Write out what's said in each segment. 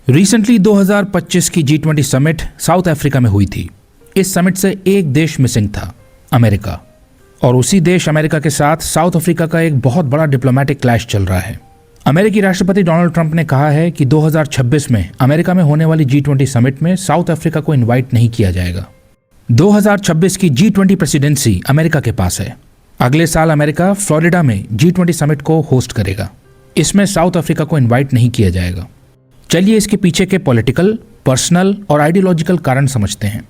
Recently 2025 की G20 summit south Africa में हुई थी। इस समिट से एक देश मिसिंग था, अमेरिका। और उसी देश अमेरिका के साथ साउथ अफ्रीका का एक बहुत बड़ा डिप्लोमेटिक क्लैश चल रहा है। अमेरिकी राष्ट्रपति डोनाल्ड ट्रंप ने कहा है कि 2026 में अमेरिका में होने वाली G20 समिट में साउथ अफ्रीका को इन्वाइट नहीं किया जाएगा। 2026 की G20 प्रेसिडेंसी अमेरिका के पास है। अगले साल अमेरिका फ्लोरिडा में G20 समिट को होस्ट करेगा। इसमें साउथ अफ्रीका को इन्वाइट नहीं किया जाएगा। चलिए इसके पीछे के पॉलिटिकल, पर्सनल और आइडियोलॉजिकल कारण समझते हैं।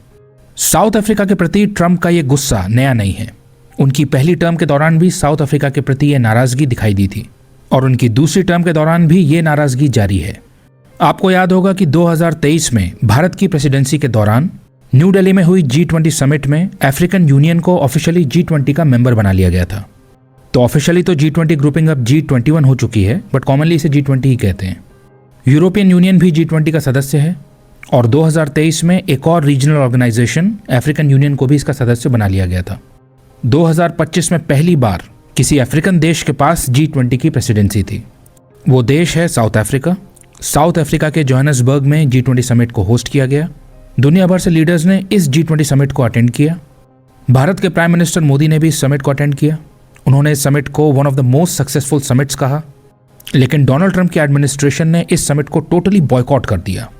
साउथ अफ्रीका के प्रति ट्रंप का ये गुस्सा नया नहीं है। उनकी पहली टर्म के दौरान भी साउथ अफ्रीका के प्रति ये नाराजगी दिखाई दी थी और उनकी दूसरी टर्म के दौरान भी ये नाराजगी जारी है। आपको याद होगा कि 2023 में भारत की प्रेसिडेंसी के दौरान न्यू दिल्ली में हुई G20 समिट में अफ्रीकन यूनियन को ऑफिशियली G20 का मेंबर बना लिया गया था। तो ऑफिशियली तो G20 ग्रुपिंग अब G21 हो चुकी है, बट कॉमनली इसे G20 ही कहते हैं। यूरोपियन यूनियन भी G20 का सदस्य है और 2023 में एक और रीजनल ऑर्गेनाइजेशन अफ्रीकन यूनियन को भी इसका सदस्य बना लिया गया था। 2025 में पहली बार किसी अफ्रीकन देश के पास G20 की प्रेसिडेंसी थी। वो देश है साउथ अफ्रीका। साउथ अफ्रीका के जोहान्सबर्ग में G20 समिट को होस्ट किया गया। दुनिया भर से लीडर्स ने इस G20 समिट को अटेंड किया। भारत के प्राइम मिनिस्टर मोदी ने भी इस समिट को अटेंड किया। उन्होंने इस समिट को one of the most successful summits कहा। लेकिन डोनाल्ड ट्रंप की एडमिनिस्ट्रेशन ने इस समिट को टोटली बॉयकॉट कर दिया।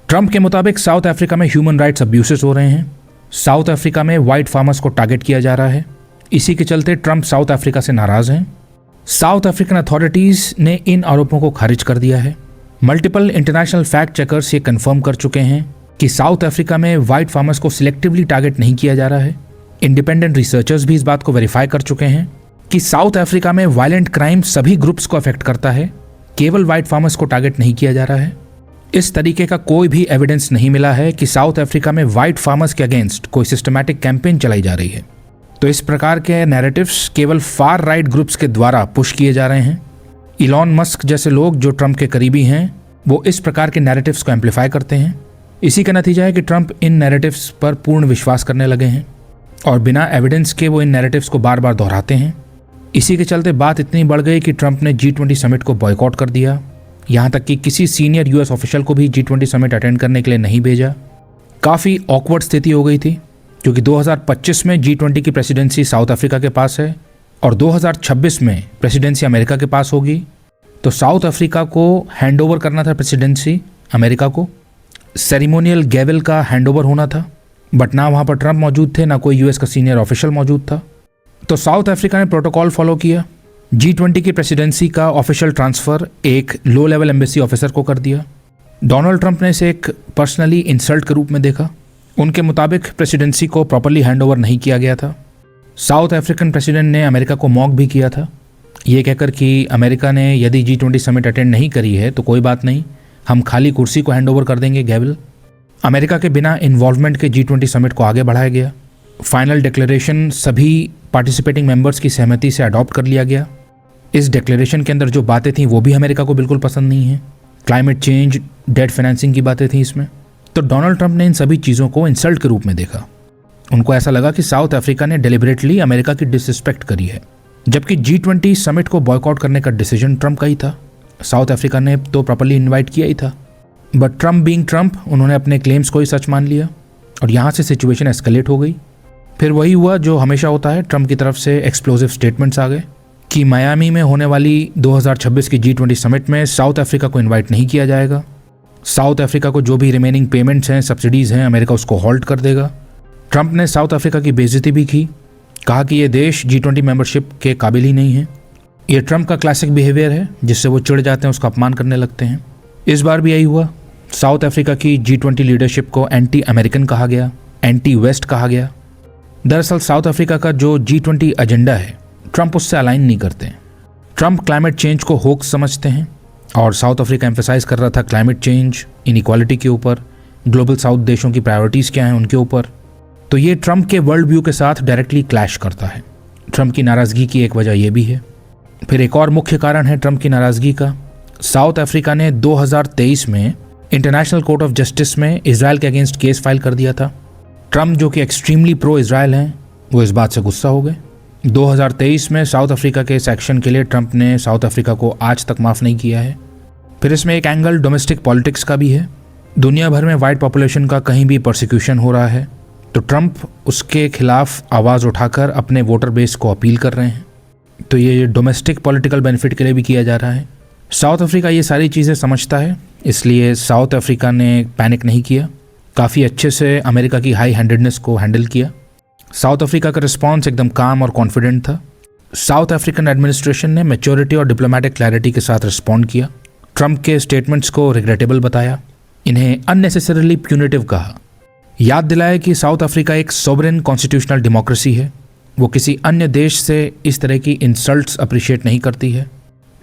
ट्रंप के मुताबिक साउथ अफ्रीका में ह्यूमन राइट्स अब्यूसेस हो रहे हैं। साउथ अफ्रीका में वाइट फार्मर्स को टारगेट किया जा रहा है। इसी के चलते ट्रंप साउथ अफ्रीका से नाराज हैं। साउथ अफ्रीकन अथॉरिटीज ने इन आरोपों को खारिज कर दिया है। मल्टीपल इंटरनेशनल फैक्ट चेकर्स ये कंफर्म कर चुके हैं कि साउथ अफ्रीका में वाइट फार्मर्स को सिलेक्टिवली टारगेट नहीं किया जा रहा है। इंडिपेंडेंट रिसर्चर्स भी इस बात को वेरीफाई कर चुके हैं कि साउथ अफ्रीका में वायलेंट क्राइम सभी ग्रुप्स को अफेक्ट करता है, केवल वाइट फार्मर्स को टारगेट नहीं किया जा रहा है। इस तरीके का कोई भी एविडेंस नहीं मिला है कि साउथ अफ्रीका में वाइट फार्मर्स के अगेंस्ट कोई सिस्टमैटिक कैंपेन चलाई जा रही है। तो इस प्रकार के नैरेटिव्स केवल फार राइट ग्रुप्स के द्वारा पुश किए जा रहे हैं। इलॉन मस्क जैसे लोग जो ट्रंप के करीबी हैं, वो इस प्रकार के नैरेटिव्स को एम्पलीफाई करते हैं। इसी का नतीजा है कि ट्रंप इन नैरेटिव्स पर पूर्ण विश्वास करने लगे हैं और बिना एविडेंस के वो इन नैरेटिव्स को बार बार दोहराते हैं। इसी के चलते बात इतनी बढ़ गई कि ट्रंप ने G20 समिट को बॉयकॉट कर दिया। यहाँ तक कि किसी सीनियर US ऑफिशियल को भी G20 समिट अटेंड करने के लिए नहीं भेजा। काफ़ी ऑकवर्ड स्थिति हो गई थी क्योंकि 2025 में G20 की प्रेसिडेंसी साउथ अफ्रीका के पास है और 2026 में प्रेसिडेंसी अमेरिका के पास होगी। तो साउथ अफ्रीका को हैंडओवर करना था प्रेसिडेंसी अमेरिका को। सेरेमोनियल गैवेल का हैंडओवर होना था, बट ना वहाँ पर ट्रंप मौजूद थे, ना कोई US का सीनियर ऑफिशियल मौजूद था। तो साउथ अफ्रीका ने प्रोटोकॉल फॉलो किया। G20 की प्रेसिडेंसी का ऑफिशियल ट्रांसफ़र एक लो लेवल एम्बेसी ऑफिसर को कर दिया। डोनाल्ड ट्रंप ने इसे एक पर्सनली इंसल्ट के रूप में देखा। उनके मुताबिक प्रेसिडेंसी को प्रॉपर्ली हैंडओवर नहीं किया गया था। साउथ अफ्रीकन प्रेसिडेंट ने अमेरिका को मॉक भी किया था, ये कहकर कि अमेरिका ने यदि G20 समिट अटेंड नहीं करी है तो कोई बात नहीं, हम खाली कुर्सी को हैंडओवर कर देंगे गैवेल। अमेरिका के बिना इन्वॉल्वमेंट के G20 समिट को आगे बढ़ाया गया। फाइनल डिक्लेरेशन सभी पार्टिसिपेटिंग मेंबर्स की सहमति से अडॉप्ट कर लिया गया। इस डिक्लेरेशन के अंदर जो बातें थीं वो भी अमेरिका को बिल्कुल पसंद नहीं है। क्लाइमेट चेंज, डेट फाइनेंसिंग की बातें थीं इसमें। तो डोनाल्ड ट्रंप ने इन सभी चीज़ों को इंसल्ट के रूप में देखा। उनको ऐसा लगा कि साउथ अफ्रीका ने डेलिबरेटली अमेरिका की डिसरिस्पेक्ट करी है, जबकि G20 समिट को बॉयकॉट करने का डिसीजन ट्रंप का ही था। साउथ अफ्रीका ने तो प्रॉपर्ली इन्वाइट किया ही था, बट ट्रंप बीइंग ट्रंप उन्होंने अपने क्लेम्स को ही सच मान लिया और यहाँ से सिचुएशन एस्केलेट हो गई। फिर वही हुआ जो हमेशा होता है, ट्रंप की तरफ से एक्सप्लोजिव स्टेटमेंट्स आ गए कि मायामी में होने वाली 2026 की G20 समिट में साउथ अफ्रीका को इनवाइट नहीं किया जाएगा। साउथ अफ्रीका को जो भी रिमेनिंग पेमेंट्स हैं, सब्सिडीज़ हैं, अमेरिका उसको हॉल्ट कर देगा। ट्रंप ने साउथ अफ्रीका की बेइज्जती भी की, कहा कि ये देश G20 मेंबरशिप के काबिल ही नहीं है। ये ट्रंप का क्लासिक बिहेवियर है, जिससे वो चिढ़ जाते हैं, उसका अपमान करने लगते हैं। इस बार भी यही हुआ। साउथ अफ्रीका की G20 लीडरशिप को एंटी अमेरिकन कहा गया, एंटी वेस्ट कहा गया। दरअसल साउथ अफ्रीका का जो G20 एजेंडा है, ट्रंप उससे अलाइन नहीं करते। ट्रंप क्लाइमेट चेंज को होक्स समझते हैं और साउथ अफ्रीका एम्फेसाइज कर रहा था क्लाइमेट चेंज, इनइक्वालिटी के ऊपर, ग्लोबल साउथ देशों की प्रायोरिटीज़ क्या हैं उनके ऊपर। तो ये ट्रंप के वर्ल्ड व्यू के साथ डायरेक्टली क्लैश करता है। ट्रंप की नाराज़गी की एक वजह यह भी है। फिर एक और मुख्य कारण है ट्रंप की नाराज़गी का। साउथ अफ्रीका ने 2023 में इंटरनेशनल कोर्ट ऑफ जस्टिस में इजराइल के अगेंस्ट केस फाइल कर दिया था। ट्रंप जो कि एक्सट्रीमली प्रो इजराइल हैं, वो इस बात से गुस्सा हो गए। 2023 में साउथ अफ्रीका के इस एक्शन के लिए ट्रंप ने साउथ अफ्रीका को आज तक माफ़ नहीं किया है। फिर इसमें एक एंगल डोमेस्टिक पॉलिटिक्स का भी है। दुनिया भर में वाइट पॉपुलेशन का कहीं भी परसिक्यूशन हो रहा है तो ट्रंप उसके खिलाफ आवाज़ उठाकर अपने वोटर बेस को अपील कर रहे हैं। तो ये डोमेस्टिक पॉलिटिकल बेनिफिट के लिए भी किया जा रहा है। साउथ अफ्रीका ये सारी चीज़ें समझता है, इसलिए साउथ अफ्रीका ने पैनिक नहीं किया, काफ़ी अच्छे से अमेरिका की हाई हैंडेडनेस को हैंडल किया। साउथ अफ्रीका का रिस्पॉन्स एकदम काम और कॉन्फिडेंट था। साउथ अफ्रीकन एडमिनिस्ट्रेशन ने मैच्योरिटी और डिप्लोमेटिक क्लैरिटी के साथ रिस्पॉन्ड किया। ट्रंप के स्टेटमेंट्स को रिग्रेटेबल बताया, इन्हें अननेसेसरीली प्यूनिटिव कहा, याद दिलाया कि साउथ अफ्रीका एक सोवरेन कॉन्स्टिट्यूशनल डेमोक्रेसी है, वो किसी अन्य देश से इस तरह की इंसल्ट्स अप्रिशिएट नहीं करती है।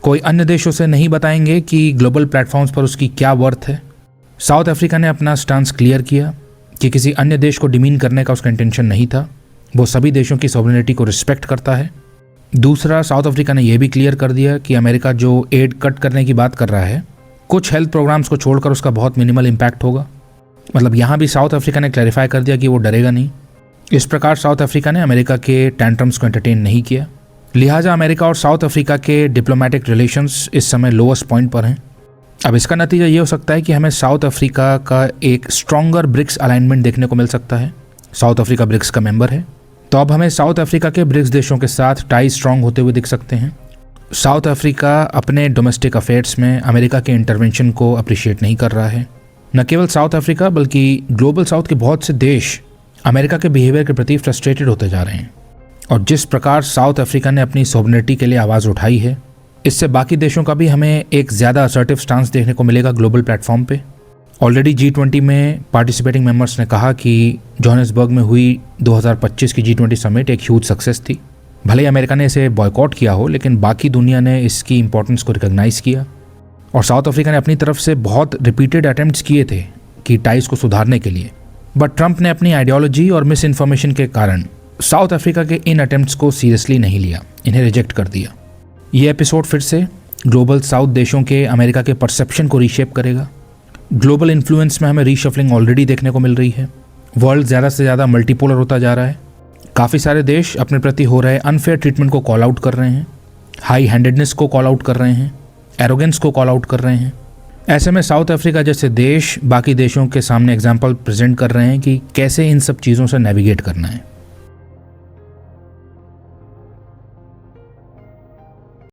कोई अन्य देशों से नहीं बताएंगे कि ग्लोबल प्लेटफॉर्म्स पर उसकी क्या वर्थ है। साउथ अफ्रीका ने अपना स्टांस क्लियर किया कि किसी अन्य देश को डिमीन करने का उसका इंटेंशन नहीं था, वो सभी देशों की सॉवरेनिटी को रिस्पेक्ट करता है। दूसरा, साउथ अफ्रीका ने यह भी क्लियर कर दिया कि अमेरिका जो एड कट करने की बात कर रहा है, कुछ हेल्थ प्रोग्राम्स को छोड़कर उसका बहुत मिनिमल इम्पैक्ट होगा। मतलब यहाँ भी साउथ अफ्रीका ने क्लैरिफाई कर दिया कि वो डरेगा नहीं। इस प्रकार साउथ अफ्रीका ने अमेरिका के टैंट्रम्स को एंटरटेन नहीं किया। लिहाजा अमेरिका और साउथ अफ्रीका के डिप्लोमेटिक रिलेशंस इस समय लोएस्ट पॉइंट पर हैं। अब इसका नतीजा ये हो सकता है कि हमें साउथ अफ्रीका का एक स्ट्रॉन्गर ब्रिक्स अलाइनमेंट देखने को मिल सकता है। साउथ अफ्रीका ब्रिक्स का मेंबर है, तो अब हमें साउथ अफ्रीका के ब्रिक्स देशों के साथ टाई स्ट्रॉन्ग होते हुए दिख सकते हैं। साउथ अफ्रीका अपने डोमेस्टिक अफेयर्स में अमेरिका के इंटरवेंशन को अप्रिशिएट नहीं कर रहा है। न केवल साउथ अफ्रीका बल्कि ग्लोबल साउथ के बहुत से देश अमेरिका के बिहेवियर के प्रति फ्रस्ट्रेटेड होते जा रहे हैं। और जिस प्रकार साउथ अफ्रीका ने अपनी सॉवरेनिटी के लिए आवाज़ उठाई है, इससे बाकी देशों का भी हमें एक ज़्यादा असर्टिव स्टांस देखने को मिलेगा ग्लोबल प्लेटफॉर्म पे। ऑलरेडी G20 में पार्टिसिपेटिंग मेंबर्स ने कहा कि जोहानिसबर्ग में हुई 2025 की G20 समिट एक ह्यूज सक्सेस थी। भले ही अमेरिका ने इसे बॉयकॉट किया हो, लेकिन बाकी दुनिया ने इसकी इंपॉर्टेंस को रिकॉग्नाइज़ किया। और साउथ अफ्रीका ने अपनी तरफ से बहुत रिपीटेड अटेम्प्ट्स किए थे कि टाइज को सुधारने के लिए, बट ट्रंप ने अपनी आइडियोलॉजी और मिस इन्फॉर्मेशन के कारण साउथ अफ्रीका के इन अटेम्प्ट्स को सीरियसली नहीं लिया, इन्हें रिजेक्ट कर दिया। ये एपिसोड फिर से ग्लोबल साउथ देशों के अमेरिका के परसेप्शन को रीशेप करेगा। ग्लोबल इन्फ्लुएंस में हमें रीशफलिंग ऑलरेडी देखने को मिल रही है। वर्ल्ड ज़्यादा से ज़्यादा मल्टीपोलर होता जा रहा है। काफ़ी सारे देश अपने प्रति हो रहे अनफेयर ट्रीटमेंट को कॉल आउट कर रहे हैं, हाई हैंडेडनेस को कॉल आउट कर रहे हैं, एरोगेंस को कॉल आउट कर रहे हैं। ऐसे में साउथ अफ्रीका जैसे देश बाकी देशों के सामने एग्जाम्पल प्रेजेंट कर रहे हैं कि कैसे इन सब चीज़ों से नेविगेट करना है।